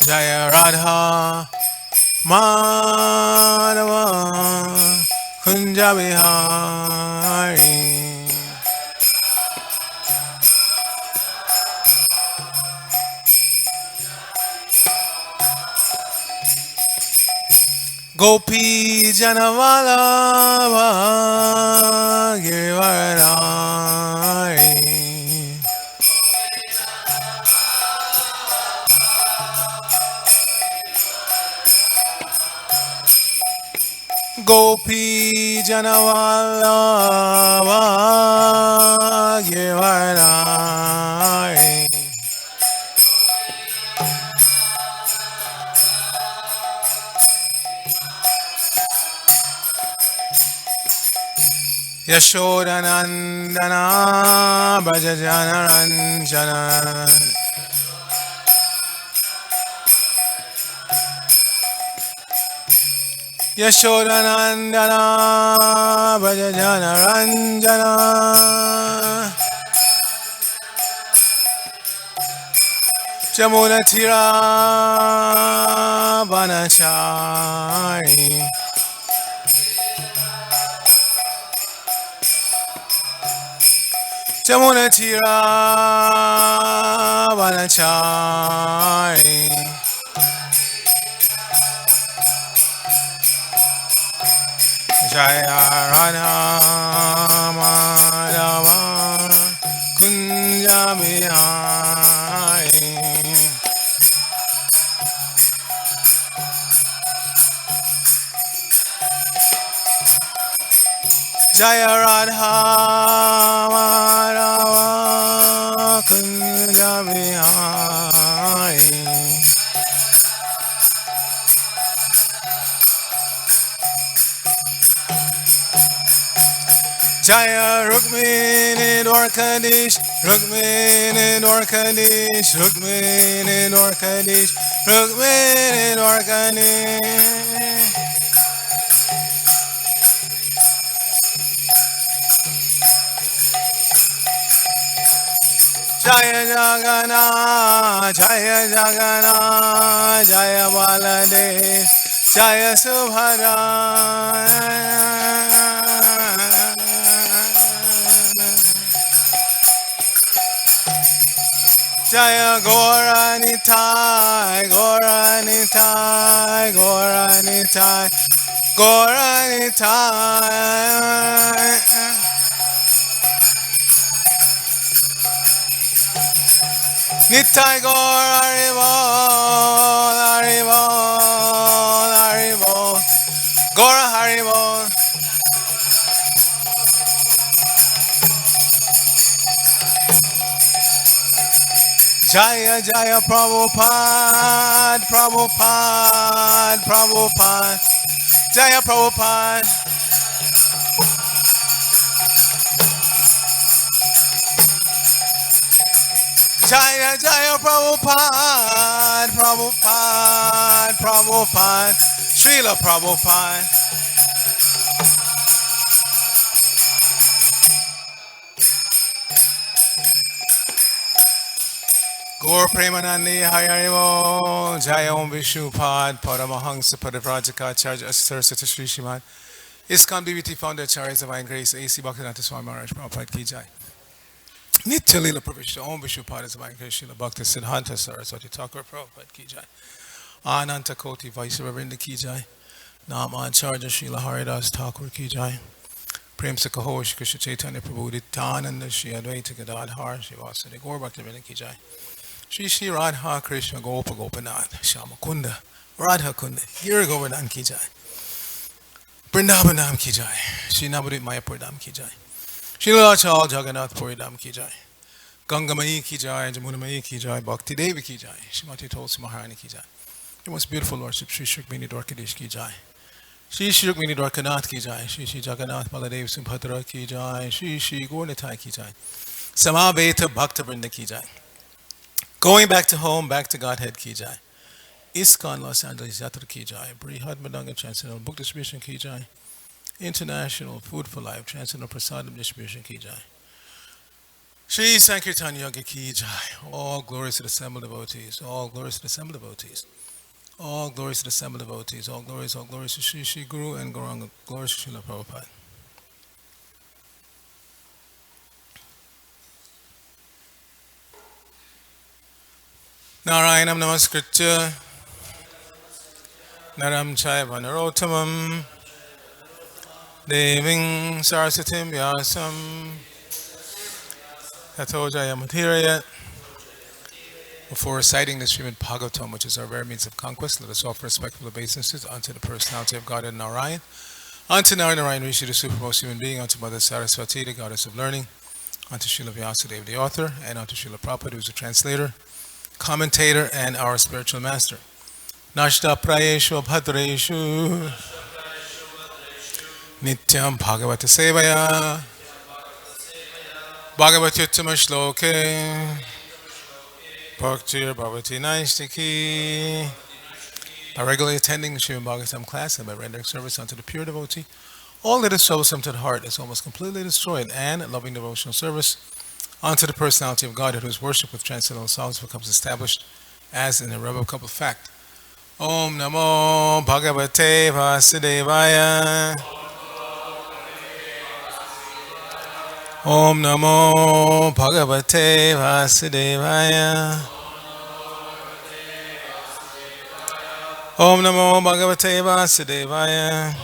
Jaya Radha Madhava Kunja Bihari Gopi Janavalava Girivaradari Gopi Janavallabha Giridhari Yashodanandana Bhajajanaranjana Yashodanandana Bhajajanaranjana Jamunatira Vanachari Jamunatira Vanachari Jaya Radha Madhava Kunja Bihari Jaya Radha Madhava Kunja Bihari Jaya Rukmini Dwarkadish Rukmini Dwarkadish Rukmini Dwarkadish Rukmini Dwarkadish Jaya Jagannath Jaya Jagannath Jaya Baladev Jaya Subhadra Jaya Goranitai, Goranitai, Goranitai, Goranitai. Nitai Gaur Haribol, Haribol, Haribol, Gaura Haribol. Jaya Jaya Prabhupada, Prabhupada, Prabhupada, Jaya Prabhupada. Jaya Jaya Prabhupada, Prabhupada, Prabhupada, Srila Prabhupada. Gaur Premanandi Hayarivo, Jaya Om Vishnupad, Paramahansa Padavrajaka, Charge Saraswati Sri Shrimad, ISKCON BBT Founder, Charles Divine Grace, A.C. Bhaktivedanta Swami Maharaj Prabhupada Ki Jai. Nitya Lila Pravishta, Om Vishnupad Divine Grace, Srila Bhakti Siddhanta Saraswati Thakur Prabhupada Ki Jai. Ananta Koti, Vice Reverend Ki Jai. Naman Charja Srila Haridas Thakur Ki Jai. Prem Sakaho, Shri Krishna Chaitanya Prabhu, Nityananda, Shri Advaita Gadadhar, Shri Vasudeva Gaur Bhaktivedanta Ki Jai. Shri Shri Radha Krishna Gopa Gopanath Shama Kunda Radha Kunda Giri Govardhan Ki Jai Vrindavanam Ki Jai Shri Navadvip Mayapur Dham Ki Jai Shri Lachal Jagannath Puri Dham Ki Jai Ganga Mai Ki Jai Jamuna Mai Ki Jai Bhakti Devi Ki Jai Shrimati Tulsi Maharani Ki Jai Your most beautiful Lordship Shri Shukmini Dwarkadish Ki Jai Shri Shri Rukmini Dwarkanath Ki Jai Shri Shri Jagannath Baladev Subhadra Ki Jai Shri Shri Gaurnitai Ki Jai Samaveta Bhakta Vrinda Ki Jai. Going back to home, back to Godhead Ki Jai. ISKCON Los Angeles Yatra Ki Jai. Brihad Madanga Transcendental Book Distribution Ki Jai. International Food for Life Transcendental Prasadam Distribution Ki Jai. Shri Sankirtan Yoga Ki Jai. All glories to the assembled devotees. All glories to the assembled devotees. All glories to the assembled devotees. All glories to Shri Shri Guru and Gauranga. Glories to Srila Prabhupada. Narayanam Namaskritya Naram Chaiva Narottamam Deving Saraswatim Vyasam Tato Jayamatirayat. Before reciting the Srimad Bhagavatam, which is our very means of conquest, let us offer respectful obeisances unto the personality of God and Narayan, unto Narayan Rishi, the supermost human being, unto Mother Saraswati, the goddess of learning, unto Srila Vyasadeva, the author, and unto Srila Prabhupada, who is the translator, commentator, and our spiritual master. Nashta prayeshu bhadreshu nityam bhagavata sevaya bhagavatyuttama shloke bhaktir bhavati naistiki. By regularly attending the Srimad Bhagavatam class and by rendering service unto the pure devotee, all that is troublesome to the heart is almost completely destroyed, and loving devotional service unto the personality of God, whose worship with transcendental songs becomes established as an irrevocable fact. Om Namo Bhagavate Vasudevaya. Om Namo Bhagavate Vasudevaya. Om Namo Bhagavate Vasudevaya.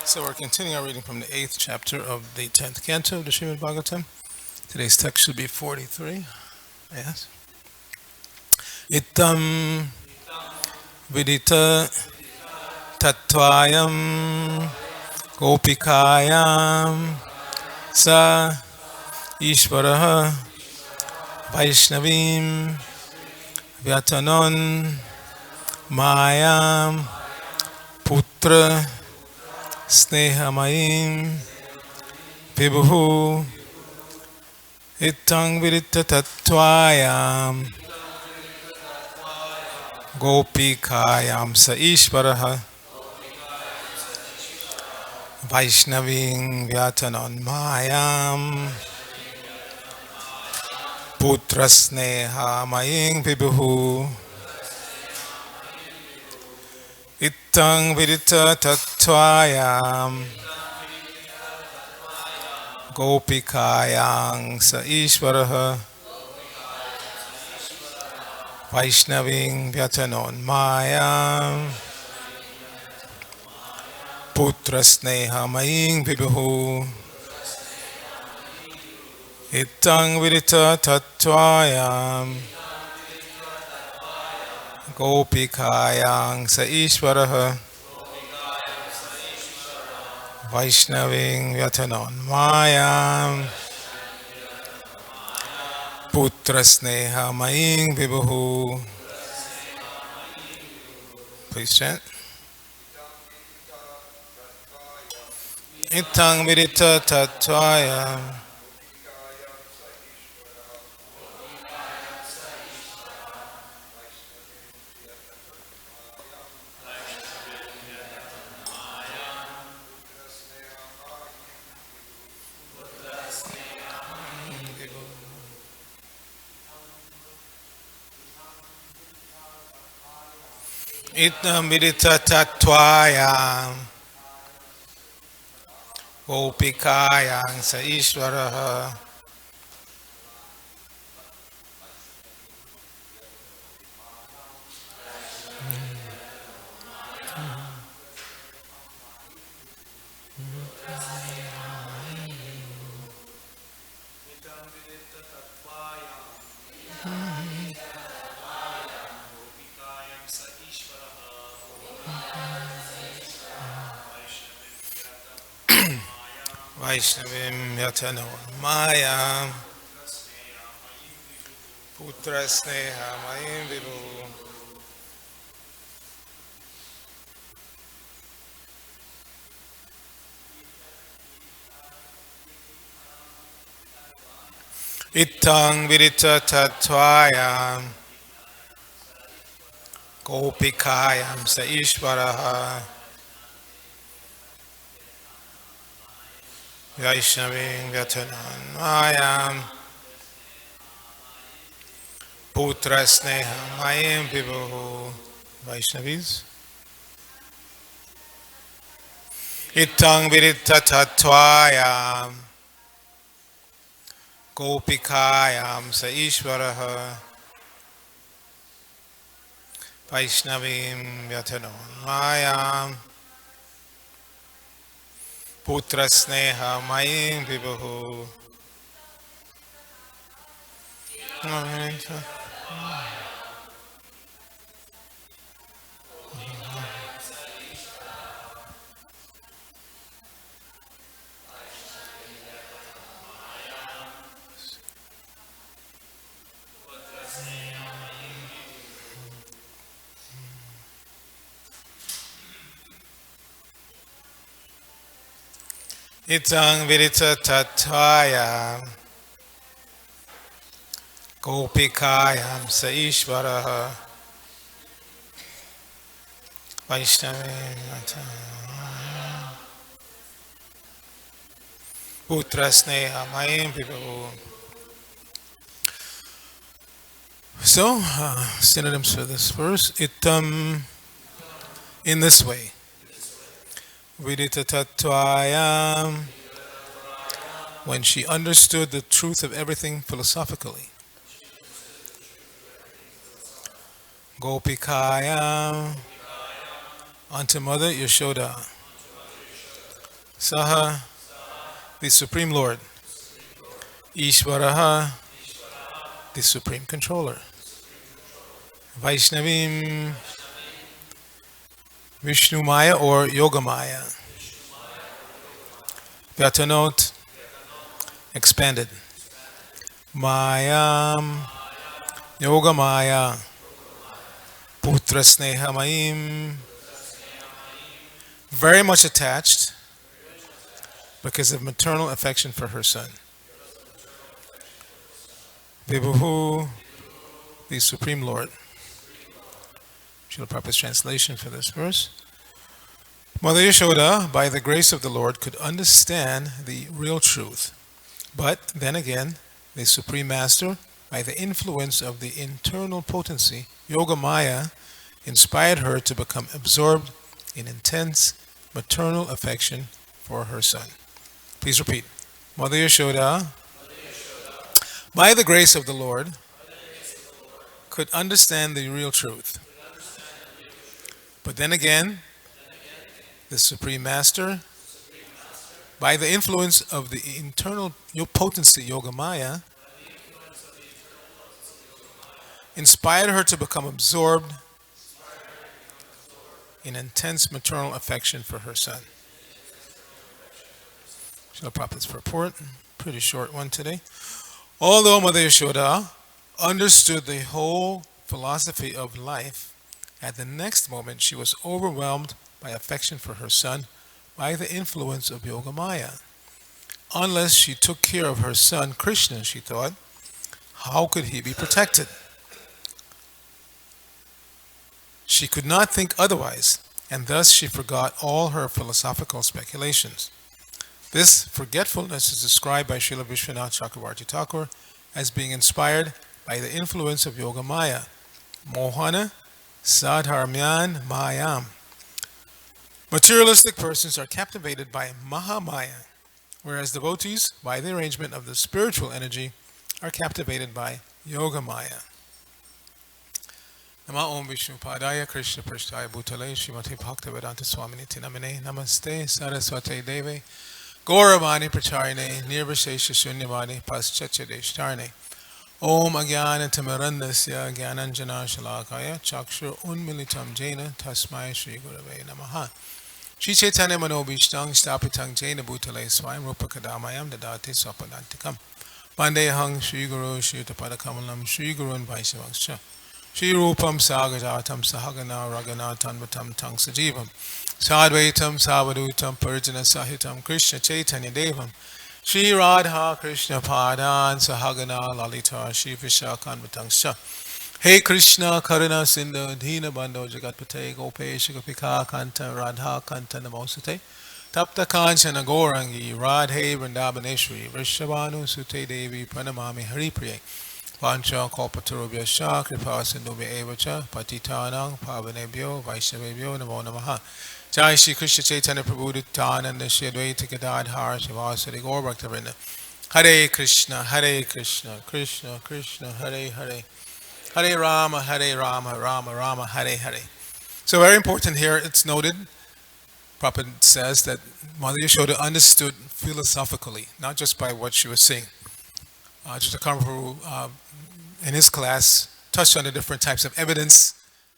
So we're continuing our reading from the 8th chapter of the 10th canto of the Srimad Bhagavatam. Today's text should be 43. Yes. Itam vidita tattvayam gopikayam sa ishvaraha vaishnavim vyatanon mayam putra snehamayim vibhu itang vidita tattvayam gopikayam sa ishvaraha vaishnavim vyatanon mayam putra snehamayim vibhu itang vidita tattvayam gopikayam sa ishvaraha vaishnavim vyatanon mayam putra snehamayim vibhu itang vidita tattvayam gopikayam sa ishvaraha vaishnavim vyatanon mayam putra snehamayim vibhu. Please chant. Itang vidita tattvayam Itang vidita tattvayam gopikayam sa ishvaraha vaishnavim vyatanon mayam putra snehamayim vibhu. Itang vidita tattvayam gopikayam sa ishvaraha Vaishnavim Yatanan Mayam Putra Sneha Mayam Vibhu Vaishnavis Itang Vidita Tatvayam Gopikayam Sa Ishvaraha Vaishnavim Yatanan Mayam Putra Sneha Mayam Vibhu Itang Vidita Tatvayam Gopikayam Sa Ishvaraha Vaishnavim Putra Sneha Mayam Vibhu. So, synonyms for this verse. In this way. Vidita Tattvayam, when she understood the truth of everything philosophically. Gopikayam, unto Mother Yashoda. Saha, the Supreme Lord. Ishvaraha, the Supreme Controller. Vaishnavim, Vishnu Maya or Yoga Maya. Vyatanot, expanded. Mayam, Yoga Maya. Putra Sneha Mayim, very much attached because of maternal affection for her son. Vibhu, the Supreme Lord. Srila Prabhupada's translation for this verse. Mother Yashoda, by the grace of the Lord, could understand the real truth. But then again, the Supreme Master, by the influence of the internal potency, Yoga Maya, inspired her to become absorbed in intense maternal affection for her son. Please repeat. Mother Yashoda, by the grace of the Lord, could understand the real truth. But then again, the Supreme Master, by the influence of the internal potency, Yoga Maya, inspired her to become absorbed in intense maternal affection for her son. Srila Prabhupada's purport, pretty short one today. Although Mother Yashoda understood the whole philosophy of life, at the next moment she was overwhelmed by affection for her son by the influence of Yoga Maya. Unless she took care of her son Krishna, she thought, how could he be protected? She could not think otherwise, and thus she forgot all her philosophical speculations. This forgetfulness is described by Srila Vishwanath Chakravarti Thakur as being inspired by the influence of Yoga Maya. Mohana Sadharmyan Mayam. Materialistic persons are captivated by Mahamaya, whereas devotees, by the arrangement of the spiritual energy, are captivated by Yoga Maya. Nama Om Vishnu Padaya Krishna Prasthaya Bhutale Srimati Bhaktivedanta Swaminiti Namine Namaste Saraswate Deve Gauravani Pracharine Nirvashesha Shunyavani Paschachadeshtarne Om Agyana Tamarandasya Gyananjana Shalakaya Chakshur Unmilitam Jaina Tasmai Shri Gurave Namaha Shri Chaitanya Manobhishtang Stapitang Jaina Bhutale Swayam Rupa Kadamayam Dadati Swapadantikam Vandehang Shri Guru Shri Tapadakamalam Shri Gurun Vaisavangsha Shri Rupam Sagajatam Sahagana Raghunathan Vatam Tang Sajivam Sadvaitam Savadutam Purjana Sahitam Krishna Chaitanya Devam Shri Radha Krishna Padan Sahagana Lalita Shri Vishakan Vatangsha Hey Krishna Karuna Sindhu Dina Bandho Jagatpate Gopesh Gopika Kanta Radha Kanta Namosate Tapta Kanchana Gorangi, Radhe Vrindavaneshwari, Vrishabhanu Sute Devi, Pranamami Haripriye, Pancha Kalpatarubhya Sha, Kripa Sindhubhya Evacha, Patitanang, Pavanebhyo, Vaishnavebhyo, Namo Namaha. Jai Shri Krishna Chaitanya Prabhu Nityananda Shri Advaita Gadadhar Shivasari Gaur Bhaktivinoda. Hare Krishna, Krishna Krishna, Hare Hare. Hare Rama, Rama Rama, Hare Hare. So very important here, it's noted, Prabhupada says that Mother Yashoda understood philosophically, not just by what she was saying. Arcita Prabhu, in his class, touched on the different types of evidence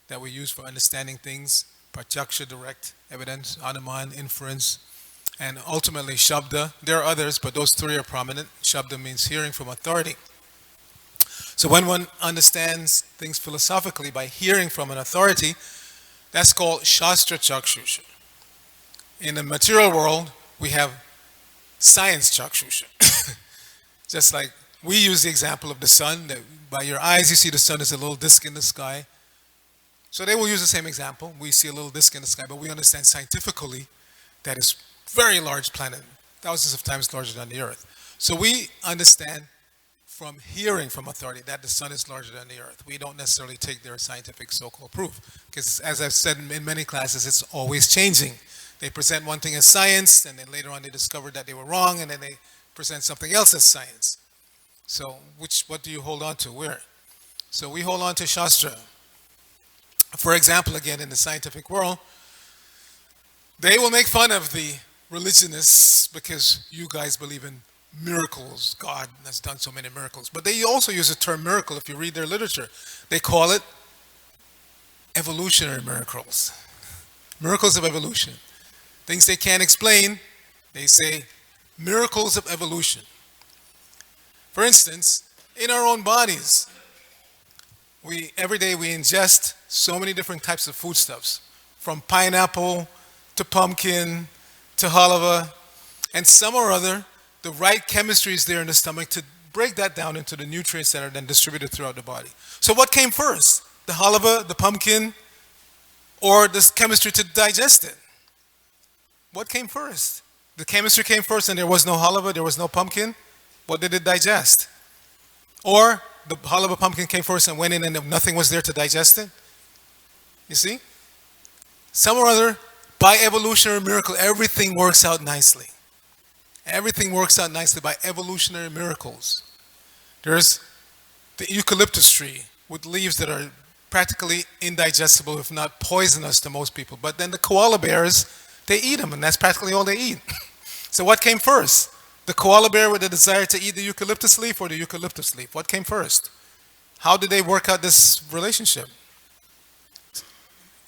that we use for understanding things. Pratyaksha, direct evidence, Anuman, inference, and ultimately Shabda. There are others, but those three are prominent. Shabda means hearing from authority. So when one understands things philosophically by hearing from an authority, that's called Shastra Chakshusha. In the material world, we have science Chakshusha. Just like we use the example of the sun, that by your eyes you see the sun as a little disk in the sky. So they will use the same example. We see a little disk in the sky, but we understand scientifically that it's a very large planet, thousands of times larger than the Earth. So we understand from hearing from authority that the sun is larger than the Earth. We don't necessarily take their scientific so-called proof, because as I've said in many classes, it's always changing. They present one thing as science, and then later on they discover that they were wrong, and then they present something else as science. So what do you hold on to? Where? So we hold on to Shastra. For example, again, in the scientific world, they will make fun of the religionists because you guys believe in miracles. God has done so many miracles. But they also use the term miracle if you read their literature. They call it evolutionary miracles. Miracles of evolution. Things they can't explain, they say miracles of evolution. For instance, in our own bodies, every day we ingest so many different types of foodstuffs, from pineapple to pumpkin to halava, and some or other, the right chemistry is there in the stomach to break that down into the nutrients that are then distributed throughout the body. So what came first? The halava, the pumpkin, or this chemistry to digest it? What came first? The chemistry came first and there was no halava, there was no pumpkin. What did it digest? Or the halava pumpkin came first and went in and nothing was there to digest it? You see? Some or other, by evolutionary miracle, everything works out nicely. Everything works out nicely by evolutionary miracles. There's the eucalyptus tree with leaves that are practically indigestible, if not poisonous to most people. But then the koala bears, they eat them, and that's practically all they eat. So what came first? The koala bear with the desire to eat the eucalyptus leaf, or the eucalyptus leaf? What came first? How did they work out this relationship?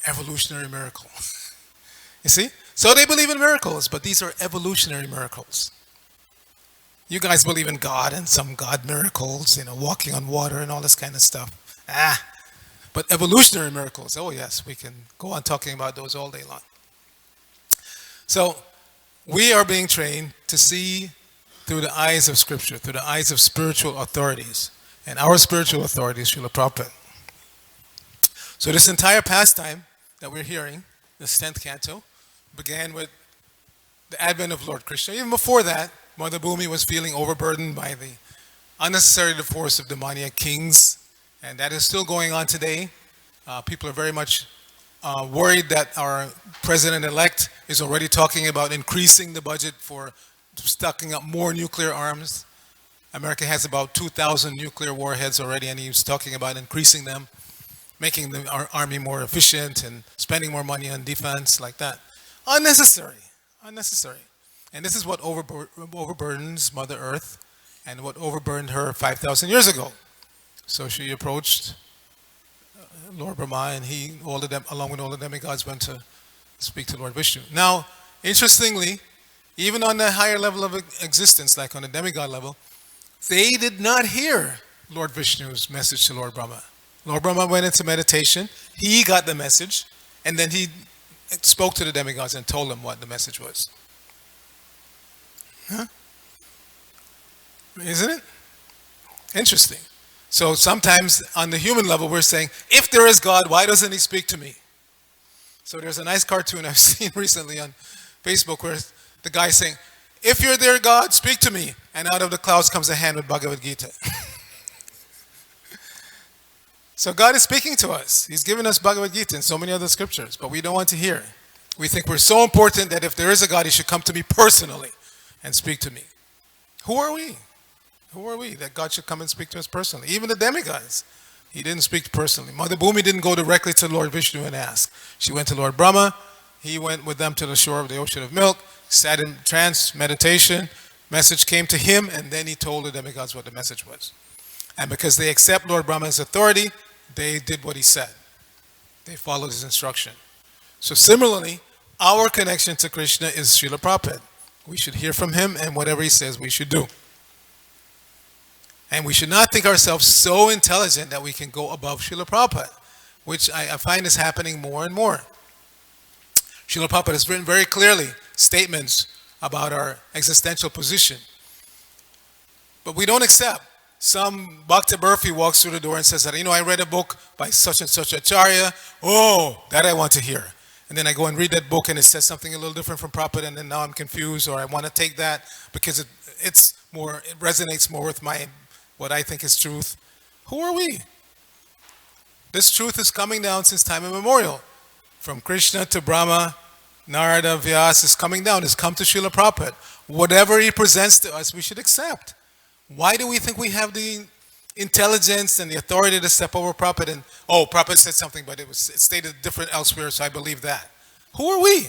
Evolutionary miracle. You see? So they believe in miracles, but these are evolutionary miracles. You guys believe in God and some God miracles, walking on water and all this kind of stuff. But evolutionary miracles, oh yes, we can go on talking about those all day long. So we are being trained to see through the eyes of Scripture, through the eyes of spiritual authorities. And our spiritual authority is Srila Prabhupada. So this entire pastime that we're hearing, the 10th canto, began with the advent of Lord Krishna. Even before that, Mother Bhumi was feeling overburdened by the unnecessary divorce of demoniac kings. And that is still going on today. People are very much worried that our president-elect is already talking about increasing the budget for stocking up more nuclear arms. America has about 2,000 nuclear warheads already, and he's talking about increasing them, making our army more efficient and spending more money on defense like that. Unnecessary. And this is what overburdens Mother Earth and what overburdened her 5,000 years ago. So she approached Lord Brahma, and he, all of them, along with all the demigods, went to speak to Lord Vishnu. Now, interestingly, even on the higher level of existence, like on the demigod level, they did not hear Lord Vishnu's message to Lord Brahma. Lord Brahma went into meditation, he got the message, and then he spoke to the demigods and told them what the message was. Huh? Isn't it? Interesting. So sometimes on the human level, we're saying, if there is God, why doesn't he speak to me? So there's a nice cartoon I've seen recently on Facebook where The guy saying, if you're there, God, speak to me. And out of the clouds comes a hand with Bhagavad Gita. So God is speaking to us. He's given us Bhagavad Gita and so many other scriptures, but we don't want to hear. We think we're so important that if there is a God, he should come to me personally and speak to me. Who are we? Who are we that God should come and speak to us personally? Even the demigods, he didn't speak personally. Mother Bhumi didn't go directly to Lord Vishnu and ask. She went to Lord Brahma. He went with them to the shore of the ocean of milk, sat in trance, meditation. Message came to him, and then he told the demigods what the message was. And because they accept Lord Brahma's authority, they did what he said. They followed his instruction. So similarly, our connection to Krishna is Srila Prabhupada. We should hear from him, and whatever he says, we should do. And we should not think ourselves so intelligent that we can go above Srila Prabhupada, which I find is happening more and more. Srila Prabhupada has written very clearly statements about our existential position. But we don't accept. Some Bhakta Burfi walks through the door and says that, I read a book by such and such Acharya. Oh, that I want to hear. And then I go and read that book and it says something a little different from Prabhupada, and then now I'm confused, or I want to take that because it resonates more with what I think is truth. Who are we? This truth is coming down since time immemorial. From Krishna to Brahma, Narada, Vyas is coming down. It's come to Srila Prabhupada. Whatever he presents to us, we should accept. Why do we think we have the intelligence and the authority to step over Prabhupada and, Prabhupada said something, but it stated different elsewhere, so I believe that. Who are we?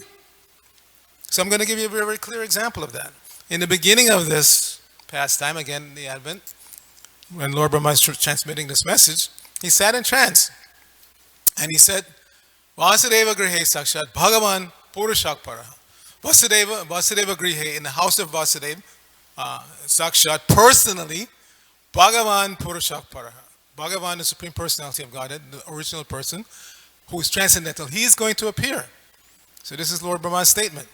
So I'm going to give you a very, very clear example of that. In the beginning of this pastime, again, the Advent, when Lord Brahma is transmitting this message, he sat in trance. And he said, Vasudeva Grihe Sakshat Bhagavan Purushak Paraha. Vasudeva Grihe, in the house of Vasudeva, Sakshat, personally, Bhagavan Purushak Paraha. Bhagavan, the Supreme Personality of Godhead, the original person, who is transcendental. He is going to appear. So this is Lord Brahma's statement.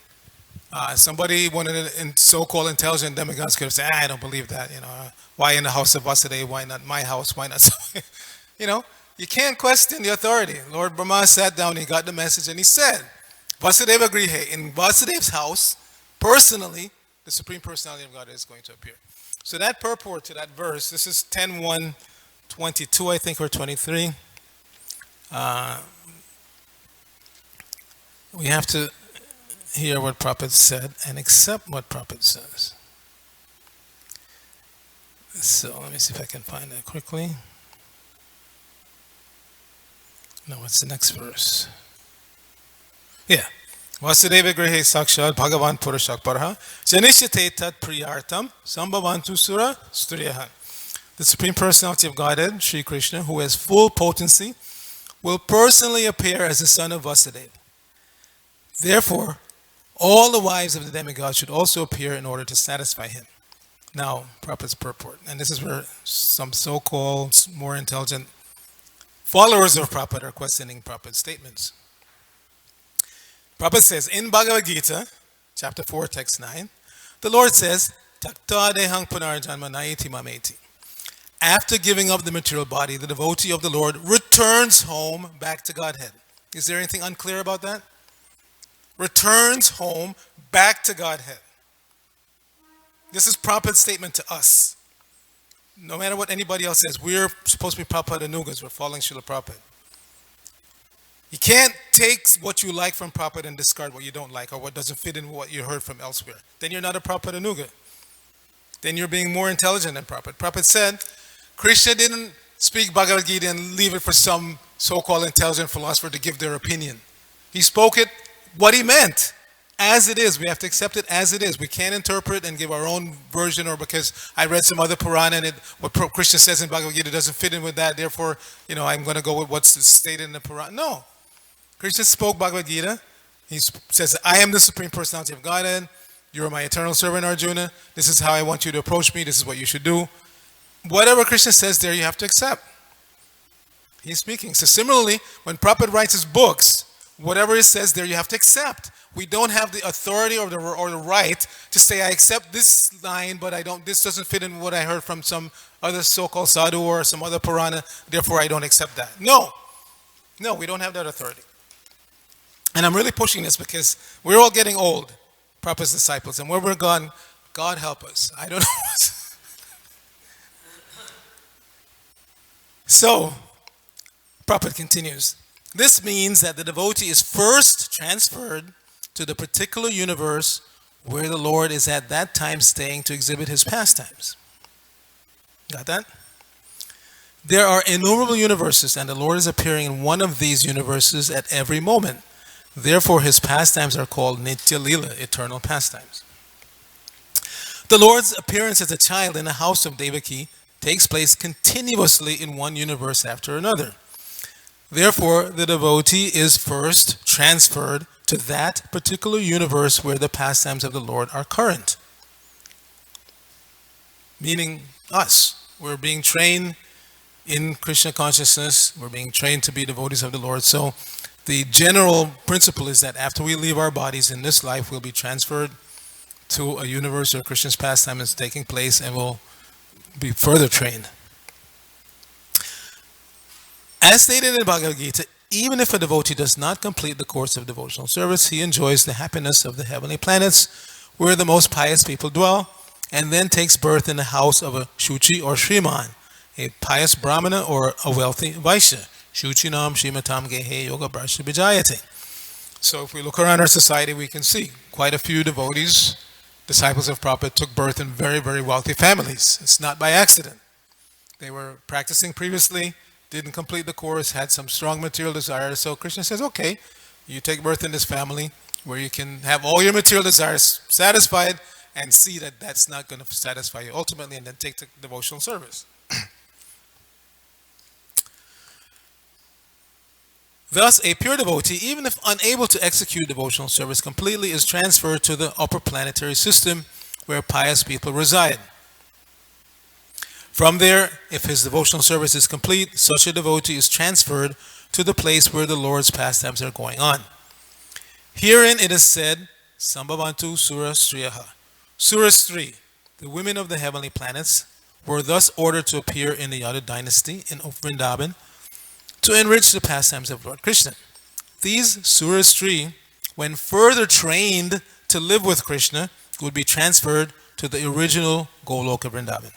Somebody, one of the so-called intelligent demigods, could have said, I don't believe that. Why in the house of Vasudeva? Why not my house? Why not? You can't question the authority. Lord Brahma sat down, he got the message, and he said, Vasudeva Grihe, in Vasudeva's house, personally, the Supreme Personality of God is going to appear. So that purport to that verse, this is 10:1:22, I think, or 23. We have to hear what Prabhupada said and accept what Prabhupada says. So let me see if I can find that quickly. No, what's the next verse? Yeah. Vasudeva Grihe Sakshat Bhagavan Purushak Paraha Janishate Tat Priyartam Sambhavantu Sura Striyaha. The Supreme Personality of Godhead, Sri Krishna, who has full potency, will personally appear as the son of Vasudeva. Therefore, all the wives of the demigod should also appear in order to satisfy him. Now, Prabhupada's purport, and this is where some so-called more intelligent followers of Prabhupada are questioning Prabhupada's statements. Prabhupada says in Bhagavad Gita, chapter 4, text 9, the Lord says, Takta dehang punarjanma naiti mameti. After giving up the material body, the devotee of the Lord returns home back to Godhead. Is there anything unclear about that? Returns home back to Godhead. This is Prabhupada's statement to us. No matter what anybody else says, we're supposed to be Prabhupada Anugas. We're following Srila Prabhupada. You can't take what you like from Prabhupada and discard what you don't like or what doesn't fit in what you heard from elsewhere. Then you're not a Prabhupada Anuga. Then you're being more intelligent than Prabhupada. Prabhupada said, Krishna didn't speak Bhagavad Gita and leave it for some so-called intelligent philosopher to give their opinion. He spoke it what he meant. As it is. We have to accept it as it is. We can't interpret and give our own version, or because I read some other Purana and what Krishna says in Bhagavad Gita doesn't fit in with that, therefore, I'm going to go with what's stated in the Purana. No. Krishna spoke Bhagavad Gita. He says, I am the Supreme Personality of Godhead. You are my eternal servant, Arjuna. This is how I want you to approach me. This is what you should do. Whatever Krishna says there, you have to accept. He's speaking. So similarly, when Prabhupada writes his books, whatever it says there, you have to accept. We don't have the authority or the right to say, I accept this line, but this doesn't fit in what I heard from some other so-called sadhu or some other Purana, therefore I don't accept that. No, we don't have that authority. And I'm really pushing this because we're all getting old. Prabhupada's disciples. And where we're gone, God help us. I don't know. So, Prabhupada continues. This means that the devotee is first transferred to the particular universe where the Lord is at that time staying to exhibit his pastimes. Got that? There are innumerable universes, and the Lord is appearing in one of these universes at every moment. Therefore, his pastimes are called Nitya Lila, eternal pastimes. The Lord's appearance as a child in the house of Devaki takes place continuously in one universe after another. Therefore, the devotee is first transferred to that particular universe where the pastimes of the Lord are current. Meaning us. We're being trained in Krishna consciousness. We're being trained to be devotees of the Lord. So the general principle is that after we leave our bodies in this life, we'll be transferred to a universe where Krishna's pastime is taking place, and we'll be further trained. As stated in the Bhagavad Gita, even if a devotee does not complete the course of devotional service, he enjoys the happiness of the heavenly planets where the most pious people dwell, and then takes birth in the house of a Shuchi or Shriman, a pious Brahmana or a wealthy Vaishya. Shuchinam Shrimatam Gehe Yoga Brashya Vijayate. So if we look around our society, we can see quite a few devotees, disciples of Prabhupada, took birth in very, very wealthy families. It's not by accident. They were practicing previously, didn't complete the course, had some strong material desires. So Krishna says, okay, you take birth in this family where you can have all your material desires satisfied, and see that that's not going to satisfy you ultimately, and then take the devotional service. Thus, a pure devotee, even if unable to execute devotional service completely, is transferred to the upper planetary system where pious people reside. From there, if his devotional service is complete, such a devotee is transferred to the place where the Lord's pastimes are going on. Herein it is said, Sambhavantu Sura Striyaha. Sura Stri, the women of the heavenly planets, were thus ordered to appear in the Yadu dynasty in Vrindavan to enrich the pastimes of Lord Krishna. These Sura Stri, when further trained to live with Krishna, would be transferred to the original Goloka Vrindavan.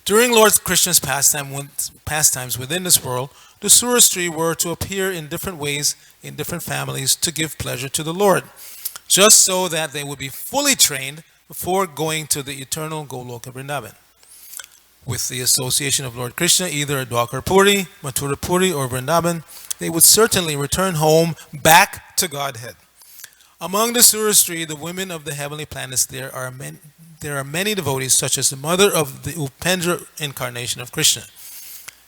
During Lord Krishna's pastimes within this world, the Sura Stri were to appear in different ways in different families to give pleasure to the Lord, just so that they would be fully trained before going to the eternal Goloka Vrindavan. With the association of Lord Krishna, either at Dwakarpuri, Mathurapuri, or Vrindavan, they would certainly return home back to Godhead. Among the Surastri, the women of the heavenly planets, there are many devotees, such as the mother of the Upendra incarnation of Krishna.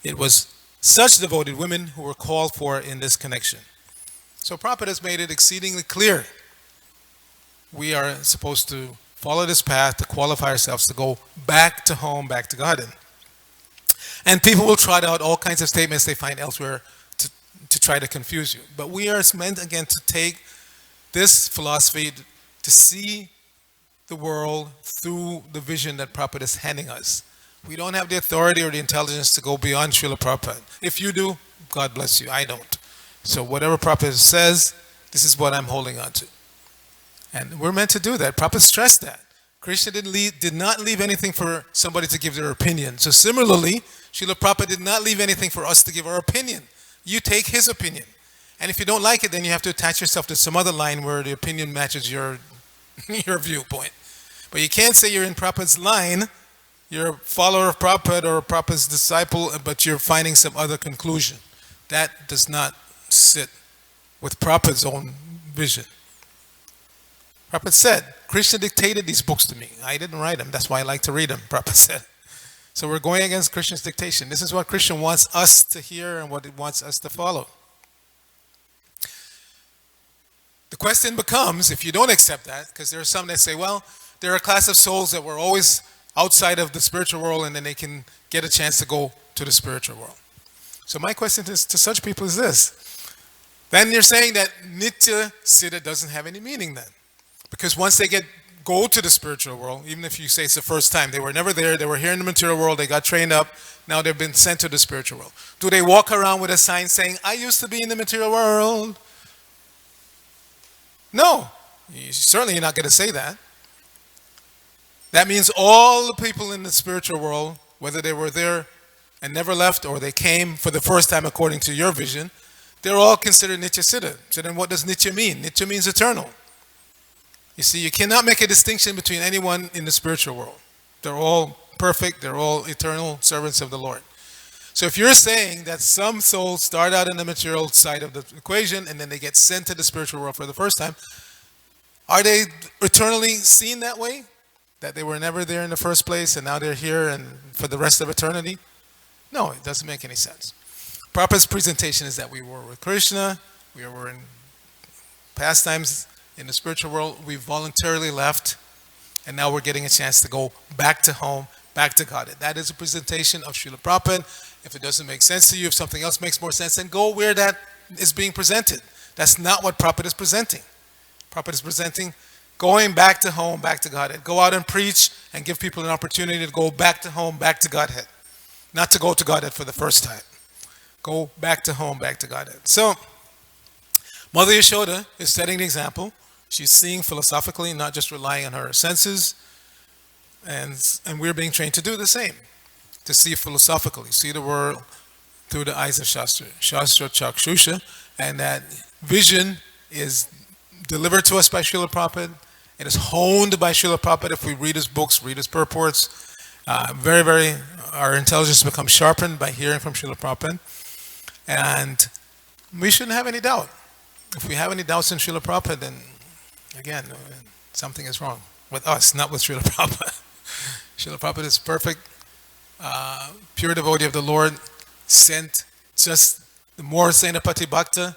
It was such devoted women who were called for in this connection. So Prabhupada has made it exceedingly clear. We are supposed to follow this path to qualify ourselves to go back to home, back to Godhead. And people will trot out all kinds of statements they find elsewhere to try to confuse you. But we are meant, again, to take this philosophy to see the world through the vision that Prabhupada is handing us. We don't have the authority or the intelligence to go beyond Srila Prabhupada. If you do, God bless you. I don't. So whatever Prabhupada says, this is what I'm holding on to. And we're meant to do that. Prabhupada stressed that. Krishna did not leave anything for somebody to give their opinion. So similarly, Srila Prabhupada did not leave anything for us to give our opinion. You take his opinion. And if you don't like it, then you have to attach yourself to some other line where the opinion matches your viewpoint. But you can't say you're in Prabhupada's line, you're a follower of Prabhupada or Prabhupada's disciple, but you're finding some other conclusion. That does not sit with Prabhupada's own vision. Prabhupada said, Krishna dictated these books to me. I didn't write them. That's why I like to read them, Prabhupada said. So we're going against Krishna's dictation. This is what Krishna wants us to hear and what he wants us to follow. The question becomes, if you don't accept that, because there are some that say, well, there are a class of souls that were always outside of the spiritual world and then they can get a chance to go to the spiritual world. So my question to such people is this. Then you're saying that Nitya Siddha doesn't have any meaning then. Because once they go to the spiritual world, even if you say it's the first time, they were never there, they were here in the material world, they got trained up, now they've been sent to the spiritual world. Do they walk around with a sign saying, I used to be in the material world? No. Certainly, you're not going to say that. That means all the people in the spiritual world, whether they were there and never left or they came for the first time according to your vision, they're all considered Nitya Siddha. So then what does Nitya mean? Nitya means eternal. You see, you cannot make a distinction between anyone in the spiritual world. They're all perfect, they're all eternal servants of the Lord. So if you're saying that some souls start out in the material side of the equation and then they get sent to the spiritual world for the first time, are they eternally seen that way? That they were never there in the first place and now they're here and for the rest of eternity? No, it doesn't make any sense. Prabhupada's presentation is that we were with Krishna, we were in past times in the spiritual world, we voluntarily left, and now we're getting a chance to go back to home, back to God. That is a presentation of Srila Prabhupada. If it doesn't make sense to you, if something else makes more sense, then go where that is being presented. That's not what Prabhupada is presenting. Prabhupada is presenting going back to home, back to Godhead. Go out and preach and give people an opportunity to go back to home, back to Godhead. Not to go to Godhead for the first time. Go back to home, back to Godhead. So, Mother Yashoda is setting the example. She's seeing philosophically, not just relying on her senses. And we're being trained to do the same. To see philosophically, see the world through the eyes of Shastra. Shastra Chakshusha. And that vision is delivered to us by Srila Prabhupada. It is honed by Srila Prabhupada if we read his books, read his purports. Our intelligence becomes sharpened by hearing from Srila Prabhupada. And we shouldn't have any doubt. If we have any doubts in Srila Prabhupada, then again, something is wrong with us, not with Srila Prabhupada. Srila Prabhupada is perfect, pure devotee of the Lord, sent just the more Senapati Bhakta,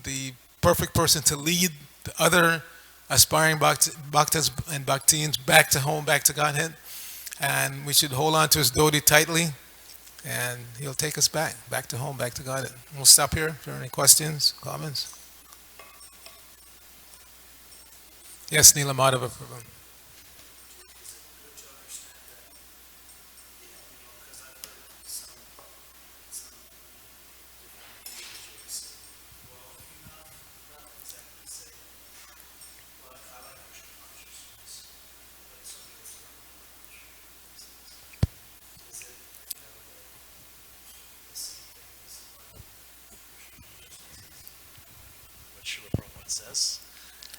the perfect person to lead the other aspiring bhaktas and bhaktians back to home, back to Godhead. And we should hold on to his dhoti tightly, and he'll take us back to home, back to Godhead. We'll stop here. If there are any questions, comments? Yes, Neela Madhava Prabhu. What Srila Prabhupada says.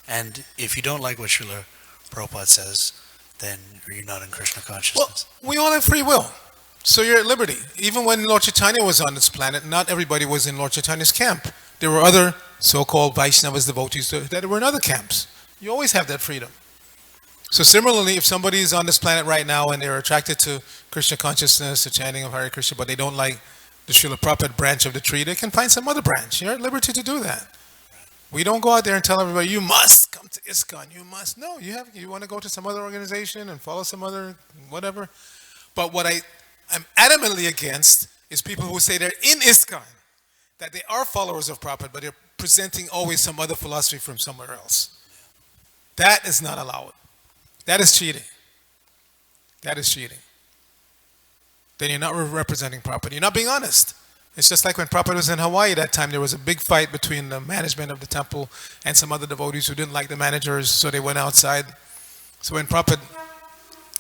And if you don't like what Srila Prabhupada says, then you're not in Krishna Well, consciousness. we all have free will. So you're at liberty. Even when Lord Chaitanya was on this planet, not everybody was in Lord Chaitanya's camp. There were other so-called Vaishnavas, devotees that were in other camps. You always have that freedom. So similarly, if somebody is on this planet right now and they're attracted to Krishna consciousness, the chanting of Hare Krishna, but they don't like the Srila Prabhupada branch of the tree, they can find some other branch. You're at liberty to do that. We don't go out there and tell everybody, you must come to ISKCON, you must. No, you want to go to some other organization and follow some other whatever. But what I'm adamantly against is people who say they're in ISKCON, that they are followers of Prabhupada, but they're presenting always some other philosophy from somewhere else. That is not allowed. That is cheating. That is cheating. Then you're not representing Prabhupada. You're not being honest. It's just like when Prabhupada was in Hawaii that time, there was a big fight between the management of the temple and some other devotees who didn't like the managers, so they went outside. So when Prabhupada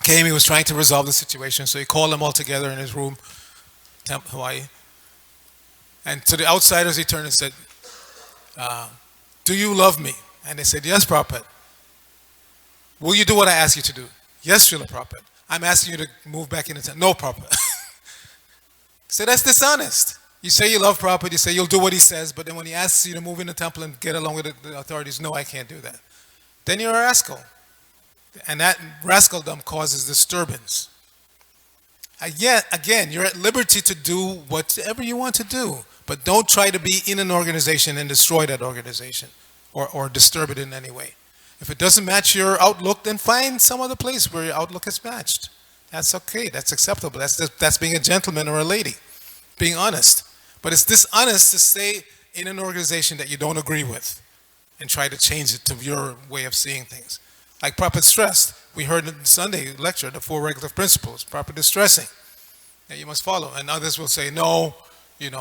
came, he was trying to resolve the situation, so he called them all together in his room, Hawaii. And to the outsiders, he turned and said, do you love me? And they said, yes, Prabhupada. Will you do what I ask you to do? Yes, Srila Prabhupada. I'm asking you to move back in the temple. No, Prabhupada. So that's dishonest. You say you love Prabhupada, you say you'll do what he says, but then when he asks you to move in the temple and get along with the authorities, no, I can't do that. Then you're a rascal. And that rascaldom causes disturbance. Yet, again, you're at liberty to do whatever you want to do, but don't try to be in an organization and destroy that organization or disturb it in any way. If it doesn't match your outlook, then find some other place where your outlook is matched. That's okay. That's acceptable. That's being a gentleman or a lady, being honest. But it's dishonest to stay in an organization that you don't agree with and try to change it to your way of seeing things. Like Prabhupada stressed, we heard in Sunday lecture, the 4 regulative principles. Prabhupada is stressing that you must follow. And others will say, no, even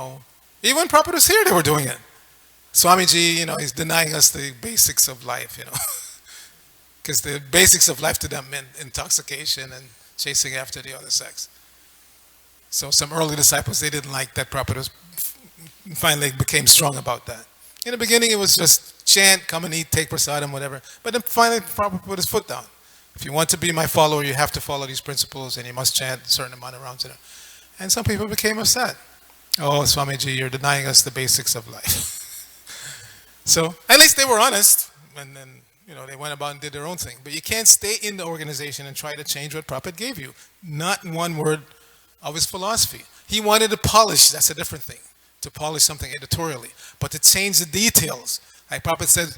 when Prabhupada was here, they were doing it. Swamiji, he's denying us the basics of life, because the basics of life to them meant intoxication and chasing after the other sex. So some early disciples, they didn't like that Prabhupada finally became strong about that. In the beginning, it was just chant, come and eat, take prasadam, whatever. But then finally, Prabhupada put his foot down. If you want to be my follower, you have to follow these principles, and you must chant a certain amount of rounds. And some people became upset. Oh, Swamiji, you're denying us the basics of life. So at least they were honest, and then they went about and did their own thing. But you can't stay in the organization and try to change what Prabhupada gave you. Not one word of his philosophy. He wanted to polish. That's a different thing. To polish something editorially, but to change the details. Like Prabhupada said,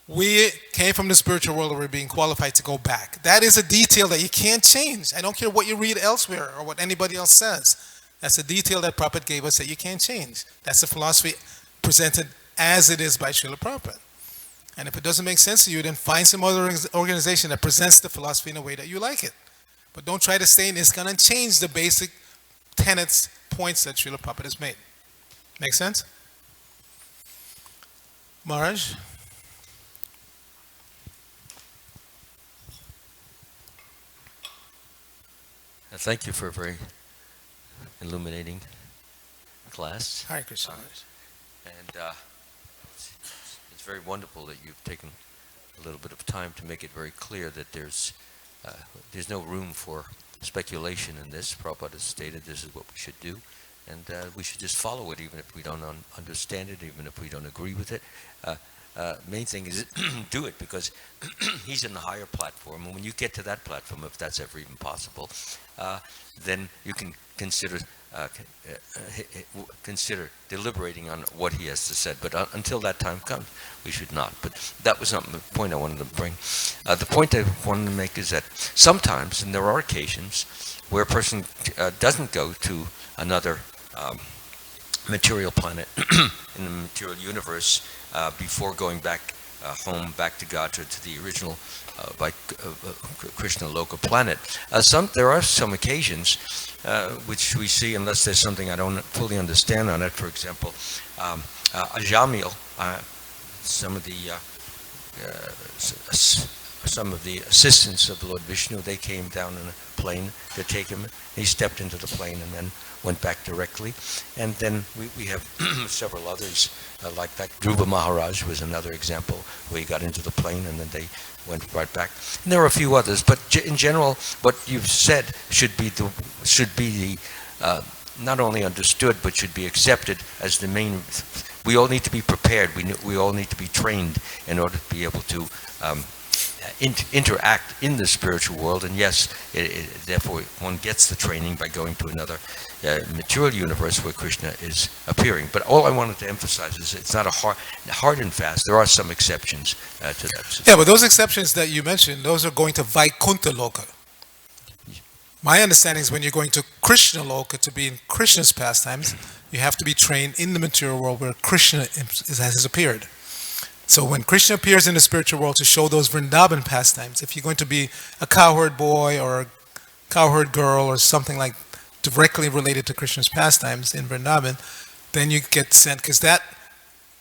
we came from the spiritual world and we're being qualified to go back. That is a detail that you can't change. I don't care what you read elsewhere or what anybody else says. That's a detail that Prabhupada gave us that you can't change. That's the philosophy presented as it is by Srila Prabhupada. And if it doesn't make sense to you, then find some other organization that presents the philosophy in a way that you like it. But don't try to stay in ISKCON and change the basic tenets, points that Srila Prabhupada has made. Make sense? Maharaj? Thank you for a very illuminating class. Hare Krishna. And it's very wonderful that you've taken a little bit of time to make it very clear that there's no room for speculation in this. Prabhupada has stated this is what we should do. And we should just follow it, even if we don't understand it, even if we don't agree with it. Main thing is do it, because he's in the higher platform. And when you get to that platform, if that's ever even possible, then you can consider deliberating on what he has to say. But until that time comes, we should not. But that was not the point I wanted to bring. The point I wanted to make is that sometimes, and there are occasions, where a person doesn't go to another material planet in the material universe before going back home, back to God, to the original Krishna Loka planet. There are some occasions which we see, unless there's something I don't fully understand on it. For example, Ajamil, some of the assistants of Lord Vishnu, they came down in a plane to take him. He stepped into the plane and then went back directly. And then we have several others like that. Dhruva Maharaj was another example where he got into the plane and then they went right back. And there are a few others, but in general, what you've said should be not only understood but should be accepted as the main. We all need to be prepared. We all need to be trained in order to be able to interact in the spiritual world. And yes, therefore one gets the training by going to another material universe where Krishna is appearing. But all I wanted to emphasize is it's not a hard and fast. There are some exceptions to that. Yeah, but those exceptions that you mentioned, those are going to Vaikuntha Loka. My understanding is when you're going to Krishna Loka to be in Krishna's pastimes, you have to be trained in the material world where Krishna has appeared. So when Krishna appears in the spiritual world to show those Vrindavan pastimes, if you're going to be a cowherd boy or a cowherd girl or something like directly related to Krishna's pastimes in Vrindavan, then you get sent, because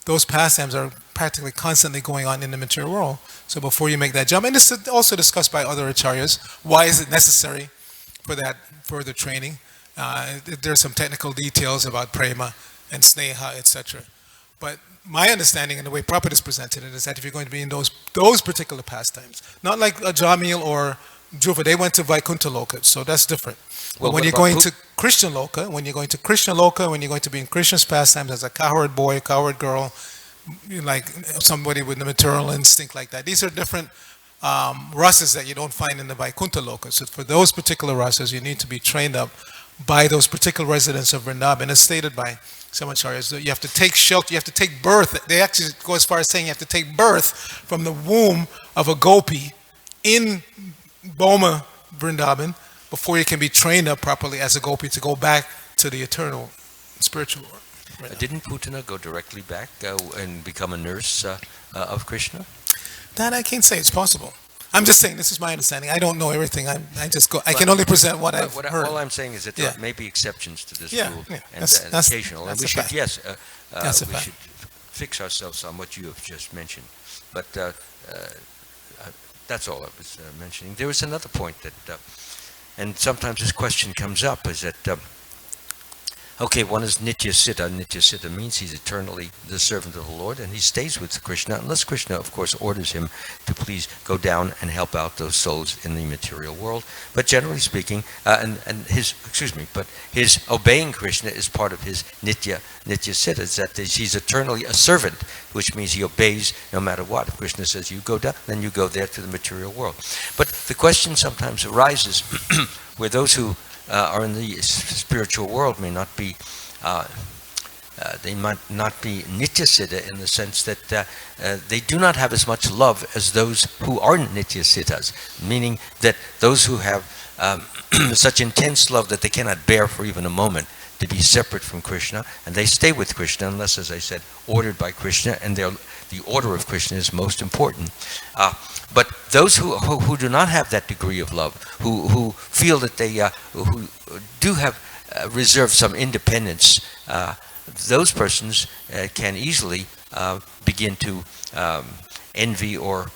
those pastimes are practically constantly going on in the material world. So before you make that jump, and this is also discussed by other acharyas, why is it necessary for that further training? There's some technical details about prema and sneha, etc. But my understanding and the way Prabhupada is presented it is that if you're going to be in those particular pastimes, not like Ajamil or Dhruva, they went to Vaikuntha Loka, so that's different. But when you're going to Krishna Loka, when you're going to be in Krishna's pastimes as a cowherd boy, cowherd girl, like somebody with a maternal instinct like that, these are different rasas that you don't find in the Vaikuntha Loka. So for those particular rasas, you need to be trained up by those particular residents of Vrindavan. As stated by some acharyas, you have to take shelter, you have to take birth. They actually go as far as saying you have to take birth from the womb of a gopi in Boma, Vrindavan, before you can be trained up properly as a gopi to go back to the eternal spiritual world. Didn't Putana go directly back and become a nurse of Krishna? That I can't say. It's possible. I'm just saying, this is my understanding. I don't know everything. I can only present what I've heard. All I'm saying is that there may be exceptions to this rule, and that's occasional. And we should, we should fix ourselves on what you have just mentioned. But That's all I was mentioning. There was another point that, and sometimes this question comes up, is that okay, one is Nitya Siddha. Nitya Siddha means he's eternally the servant of the Lord, and he stays with Krishna, unless Krishna, of course, orders him to please go down and help out those souls in the material world. But generally speaking, but his obeying Krishna is part of his Nitya Siddha, is that he's eternally a servant, which means he obeys no matter what. If Krishna says you go down, then you go there to the material world. But the question sometimes arises where those who are in the spiritual world may not be they might not be Nitya Siddha, in the sense that they do not have as much love as those who are Nitya Siddhas, meaning that those who have such intense love that they cannot bear for even a moment to be separate from Krishna, and they stay with Krishna unless, as I said, ordered by Krishna, and the order of Krishna is most important. But those who do not have that degree of love, who feel that they who do have reserved some independence, those persons can easily begin to envy or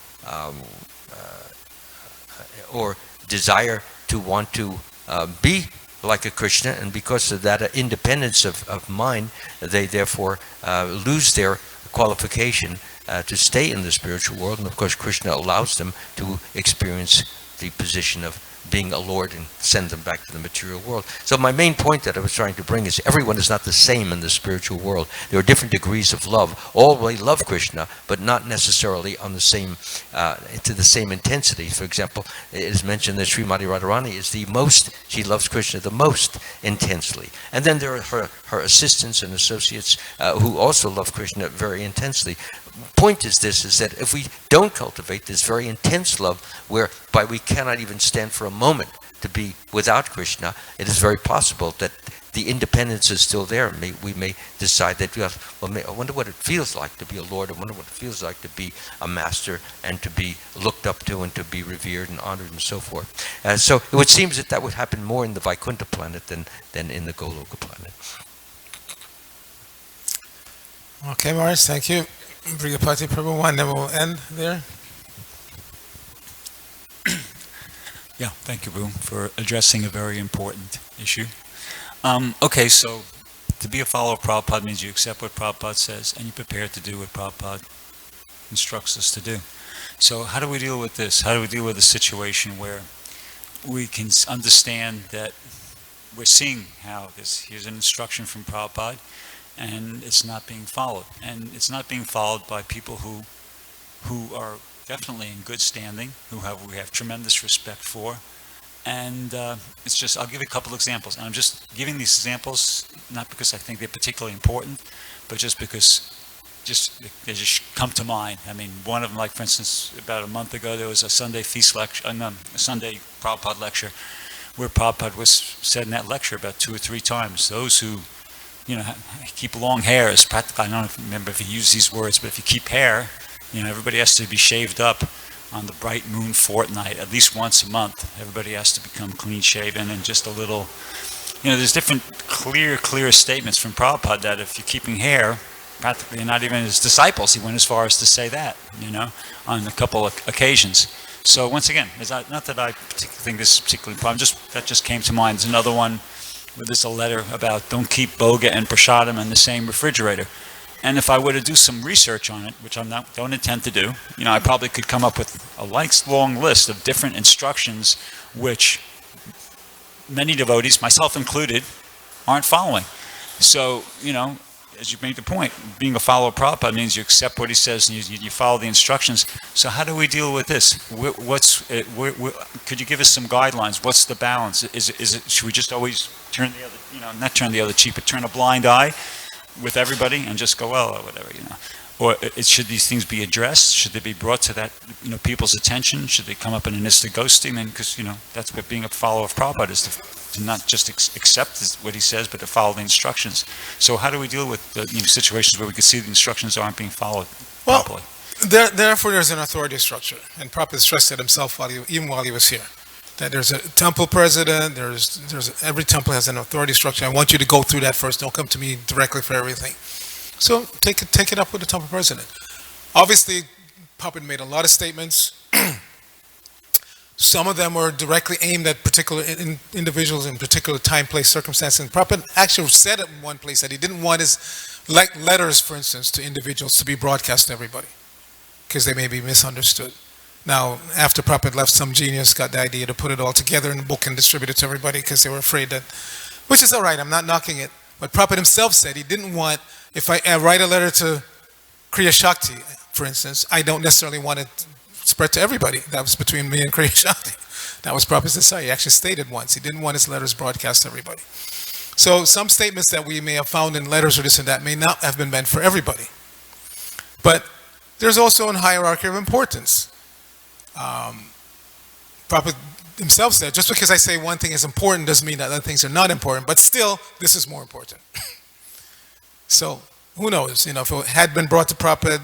desire to want to be like a Krishna, and because of that independence of mind, they therefore lose their qualification to stay in the spiritual world. And of course, Krishna allows them to experience the position of being a lord and send them back to the material world. So my main point that I was trying to bring is everyone is not the same in the spiritual world. There are different degrees of love. All may love Krishna, but not necessarily on the same to the same intensity. For example, it is mentioned that Srimati Radharani is she loves Krishna the most intensely. And then there are her assistants and associates who also love Krishna very intensely. Point is that if we don't cultivate this very intense love, whereby we cannot even stand for a moment to be without Krishna, it is very possible that the independence is still there. We may decide that, I wonder what it feels like to be a lord. I wonder what it feels like to be a master and to be looked up to and to be revered and honored and so forth. So it would seem that would happen more in the Vaikuntha planet than in the Goloka planet. Okay, Morris, thank you. Brigapati Prabhu, and then we'll end there. Yeah, thank you, Boo, for addressing a very important issue. Okay, so to be a follower of Prabhupada means you accept what Prabhupada says and you're prepared to do what Prabhupada instructs us to do. So how do we deal with this? How do we deal with a situation where we can understand that we're seeing how here's an instruction from Prabhupada and it's not being followed. And it's not being followed by people who are definitely in good standing, we have tremendous respect for. And it's just, I'll give you a couple examples. And I'm just giving these examples, not because I think they're particularly important, but just because they just come to mind. I mean, one of them, like for instance, about a month ago, there was a Sunday feast lecture, a Sunday Prabhupada lecture, where Prabhupada said in that lecture about 2 or 3 times, those who keep long hair is practically, I don't remember if he used these words, but if you keep hair, everybody has to be shaved up on the bright moon fortnight, at least once a month. Everybody has to become clean shaven, and just a little, there's different clear statements from Prabhupada that if you're keeping hair, practically not even his disciples, he went as far as to say that, on a couple of occasions. So once again, not that I think this is particularly important, that just came to mind. There's another one where there's a letter about don't keep boga and prasadam in the same refrigerator. And if I were to do some research on it, which don't intend to do, I probably could come up with a long list of different instructions which many devotees, myself included, aren't following. So, as you made the point, being a follower of Prabhupada means you accept what he says and you follow the instructions. So how do we deal with this? Could you give us some guidelines? What's the balance? Should we just always turn the other, not turn the other cheek, but turn a blind eye with everybody and just go, well, or whatever, Or should these things be addressed? Should they be brought to that, people's attention? Should they come up in an istagosti? Because, that's what being a follower of Prabhupada is, to not just accept what he says, but to follow the instructions. So how do we deal with the situations where we can see the instructions aren't being followed properly? Therefore, there's an authority structure, and Prabhupada stressed that himself even while he was here. That there's a temple president. Every temple has an authority structure. I want you to go through that first. Don't come to me directly for everything. So take it up with the temple president. Obviously, Prabhupada made a lot of statements Some of them were directly aimed at particular individuals in particular time, place, circumstance. And Prabhupada actually said at one place that he didn't want his letters, for instance, to individuals to be broadcast to everybody because they may be misunderstood. Now, after Prabhupada left, some genius got the idea to put it all together in a book and distribute it to everybody because they were afraid that, which is all right, I'm not knocking it. But Prabhupada himself said he didn't want, if I write a letter to Kriya Shakti, for instance, I don't necessarily want it spread to everybody. That was between me and Kriya Shakti. That was Prabhupada's desire. He actually stated once, he didn't want his letters broadcast to everybody. So some statements that we may have found in letters or this and that may not have been meant for everybody. But there's also a hierarchy of importance. Prabhupada himself said, just because I say one thing is important doesn't mean that other things are not important, but still, this is more important. So, who knows, if it had been brought to Prabhupada,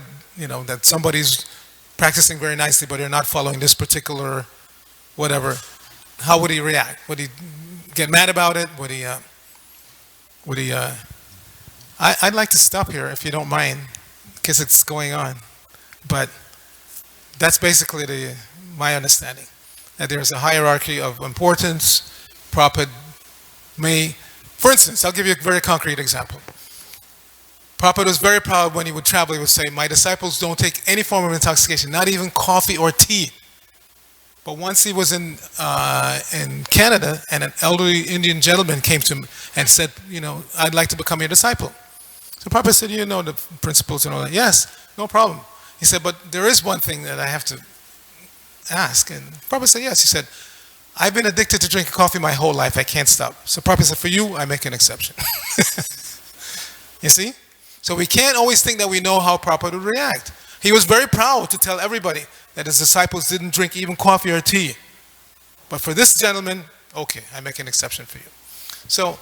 that somebody's practicing very nicely, but they're not following this particular whatever, how would he react? Would he get mad about it? I'd like to stop here if you don't mind, because it's going on. But that's basically my understanding, that there's a hierarchy of importance. Prabhupada may, for instance, I'll give you a very concrete example. Prabhupada was very proud when he would travel, he would say, my disciples don't take any form of intoxication, not even coffee or tea. But once he was in Canada, and an elderly Indian gentleman came to him and said, I'd like to become your disciple. So Prabhupada said, you know the principles and all that. Yes, no problem. He said, but there is one thing that I have to ask. And Prabhupada said, yes. He said, I've been addicted to drinking coffee my whole life. I can't stop. So Prabhupada said, for you, I make an exception. You see? So we can't always think that we know how Prabhupada would react. He was very proud to tell everybody that his disciples didn't drink even coffee or tea. But for this gentleman, okay, I make an exception for you. So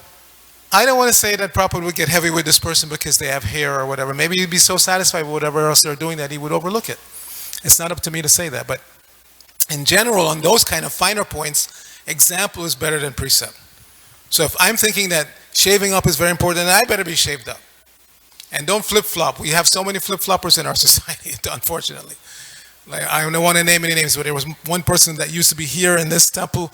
I don't want to say that Prabhupada would get heavy with this person because they have hair or whatever. Maybe he'd be so satisfied with whatever else they're doing that he would overlook it. It's not up to me to say that. But in general, on those kind of finer points, example is better than precept. So if I'm thinking that shaving up is very important, then I better be shaved up. And don't flip-flop. We have so many flip-floppers in our society, unfortunately. Like, I don't want to name any names, but there was one person that used to be here in this temple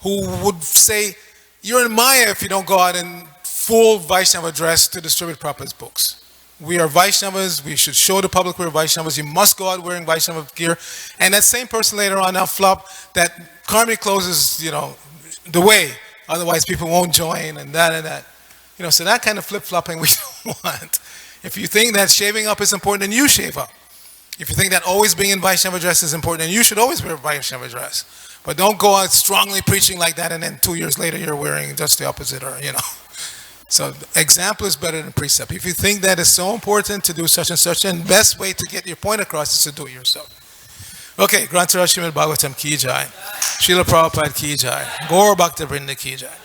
who would say, you're in Maya if you don't go out in full Vaishnava dress to distribute Prabhupada's books. We are Vaishnavas. We should show the public we're Vaishnavas. You must go out wearing Vaishnava gear. And that same person later on now flop that karmic clothes is, the way. Otherwise people won't join and that and that. So that kind of flip-flopping we don't want. If you think that shaving up is important, then you shave up. If you think that always being in Vaishnava dress is important, then you should always wear Vaishnava dress. But don't go out strongly preaching like that and then 2 years later you're wearing just the opposite So example is better than precept. If you think that is so important to do such and such, then the best way to get your point across is to do it yourself. Okay, Granth Srimad Bhagavatam ki jai. Srila Prabhupada ki jai. Gaur Bhakta Vrinda ki jai.